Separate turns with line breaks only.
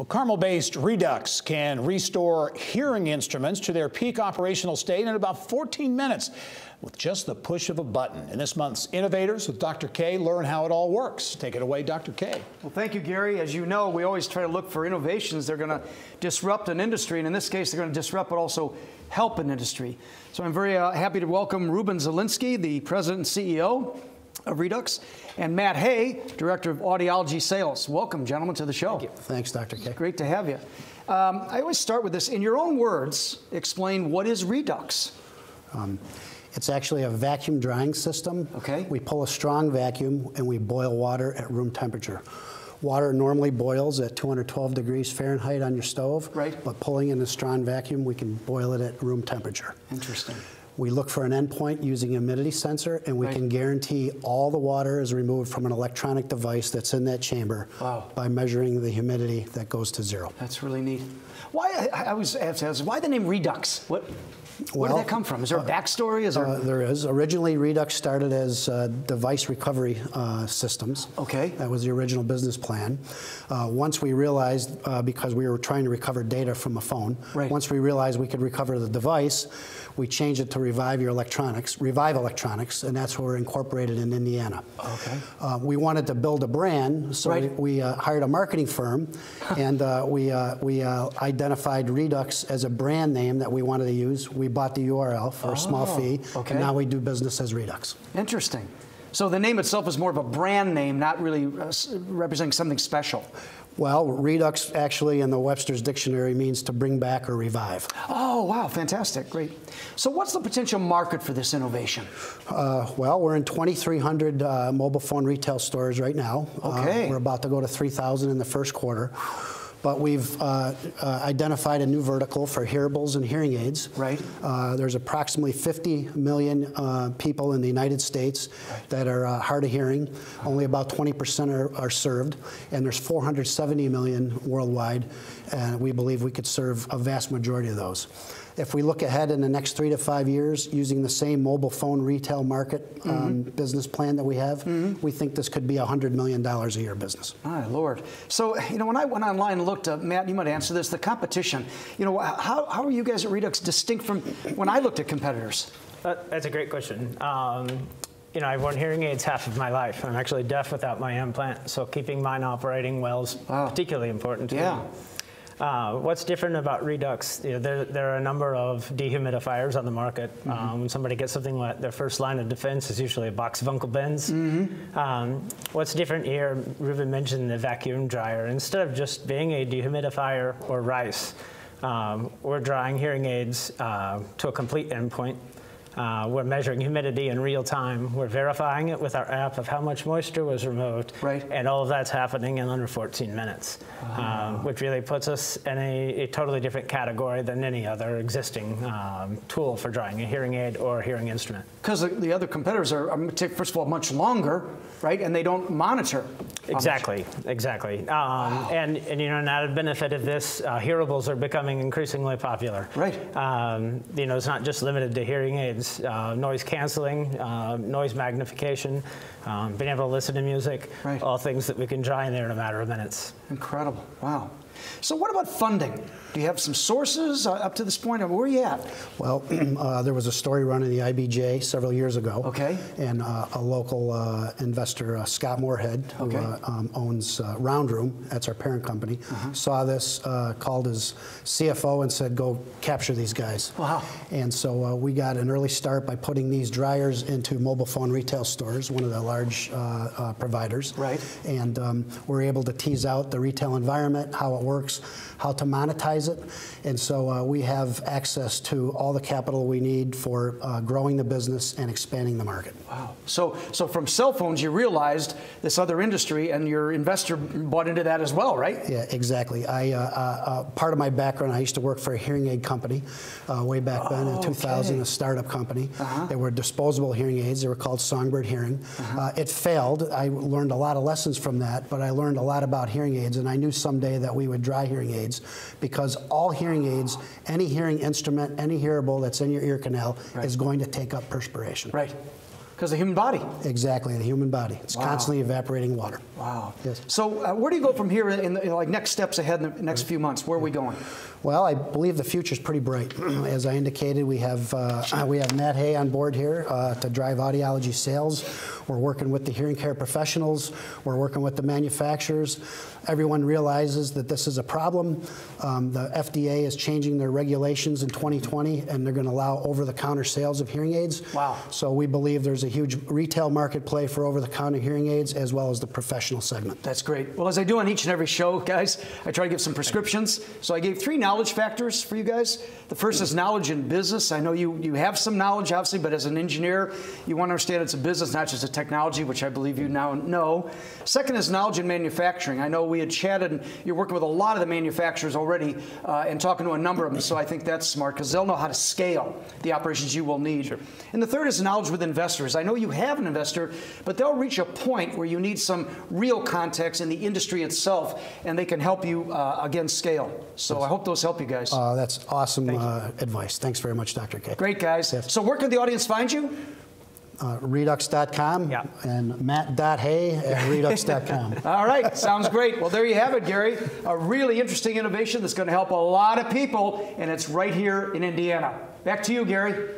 Well, Carmel-based Redux can restore hearing instruments to their peak operational state in about 14 minutes with just the push of a button. In this month's Innovators with Dr. K, learn how it all works. Take it away, Dr. K.
Well, thank you, Gary. As you know, we always try to look for innovations. They're going to disrupt an industry, and in this case, they're going to disrupt but also help an industry. So I'm very happy to welcome Ruben Zielinski, the president and CEO of Redux, and Matt Hay, Director of Audiology Sales. Welcome, gentlemen, to the show.
Thank you. Thanks, Dr. K.
Great to have you. I always start with this. In your own words, explain what is Redux?
It's actually a vacuum drying system.
Okay.
We pull a strong vacuum and we boil water at room temperature. Water normally boils at 212 degrees Fahrenheit on your stove.
Right.
But pulling in a strong vacuum, we can boil it at room temperature.
Interesting.
We look for an endpoint using a humidity sensor, and we can guarantee all the water is removed from an electronic device that's in that chamber by measuring the humidity that goes to zero.
That's really neat. Why, I always have to ask, why the name Redux? Where did that come from? Is there a backstory? Is there...
There is. Originally, Redux started as device recovery systems.
Okay.
That was the original business plan. Once we realized, because we were trying to recover data from a phone, once we realized we could recover the device, we changed it to Revive Electronics, and that's where we're incorporated in Indiana.
Okay.
We wanted to build a brand, so we hired a marketing firm, and we identified Redux as a brand name that we wanted to use. We bought the URL for a small fee, and now we do business as Redux.
Interesting. So the name itself is more of a brand name, not really representing something special.
Well, Redux actually in the Webster's Dictionary means to bring back or revive.
Oh, wow, fantastic, great. So what's the potential market for this innovation?
Well, we're in 2,300 mobile phone retail stores right now.
Okay.
We're about to go to 3,000 in the first quarter. But we've identified a new vertical for hearables and hearing aids.
Right.
There's approximately 50 million people in the United States that are hard of hearing. Only about 20% are served. And there's 470 million worldwide. And we believe we could serve a vast majority of those. If we look ahead in the next 3 to 5 years using the same mobile phone retail market business plan that we have, we think this could be a $100 million a year business.
My Lord. So, you know, when I went online and looked, Matt, you might answer this, the competition, you know, how are you guys at Redux distinct from when I looked at competitors?
That's a great question. You know, I've worn hearing aids half of my life. I'm actually deaf without my implant, so keeping mine operating well is particularly important to me. What's different about Redux, you know, there are a number of dehumidifiers on the market. When somebody gets something like their first line of defense is usually a box of Uncle Ben's. What's different here, Ruben mentioned the vacuum dryer. Instead of just being a dehumidifier or rice, we're drying hearing aids to a complete endpoint. We're measuring humidity in real time. We're verifying it with our app of how much moisture was removed. And all of that's happening in under 14 minutes, which really puts us in a totally different category than any other existing tool for drying a hearing aid or a hearing instrument.
Because the other competitors are, first of all, much longer, right? And they don't monitor.
Exactly. And you know, an added benefit of this, hearables are becoming increasingly popular. You know, it's not just limited to hearing aids. Noise canceling, noise magnification, being able to listen to music, all things that we can dry in there in a matter of minutes.
Incredible. Wow. So what about funding? Do you have some sources up to this point? Where are you at?
Well, there was a story run in the IBJ several years ago. And a local investor, Scott Moorhead, who owns Round Room, that's our parent company, saw this, called his CFO and said, go capture these guys. And so we got an early start by putting these dryers into mobile phone retail stores, one of the large providers. And we're able to tease out the retail environment, how it works, how to monetize it. And so we have access to all the capital we need for growing the business and expanding the market.
Wow. So from cell phones, you realized this other industry, and your investor bought into that as well, right?
Yeah, exactly. Part of my background, I used to work for a hearing aid company way back then in 2000, a startup company. They were disposable hearing aids. They were called Songbird Hearing. It failed. I learned a lot of lessons from that, but I learned a lot about hearing aids, and I knew someday that we would dry hearing aids because all hearing aids, any hearing instrument, any hearable that's in your ear canal is going to take up perspiration.
Because the human body.
Exactly, the human body. It's constantly evaporating water.
Wow.
Yes.
So where do you go from here in the like next steps ahead in the next few months? Where are we going?
Well, I believe the future's pretty bright. As I indicated, we have Matt Hay on board here to drive audiology sales. We're working with the hearing care professionals. We're working with the manufacturers. Everyone realizes that this is a problem. The FDA is changing their regulations in 2020, and they're going to allow over-the-counter sales of hearing aids.
Wow.
So we believe there's a huge retail market play for over-the-counter hearing aids as well as the professional segment.
That's great. Well, as I do on each and every show, guys, I try to give some prescriptions. So I gave 3 knowledge factors for you guys. The first is knowledge in business. I know you have some knowledge, obviously, but as an engineer, you want to understand it's a business, not just a technology, which I believe you now know. Second is knowledge in manufacturing. I know we had chatted, and you're working with a lot of the manufacturers already and talking to a number of them, so I think that's smart because they'll know how to scale the operations you will need. Sure. And the third is knowledge with investors. I know you have an investor, but they'll reach a point where you need some real context in the industry itself, and they can help you, again, scale. So I hope those help you guys.
That's awesome advice. Thanks very much, Dr. K.
Great, guys.
Yes.
So where can the audience find you?
Redux.com and Matt.Hay at Redux.com.
All right, sounds great. Well, there you have it, Gary. A really interesting innovation that's going to help a lot of people, and it's right here in Indiana. Back to you, Gary.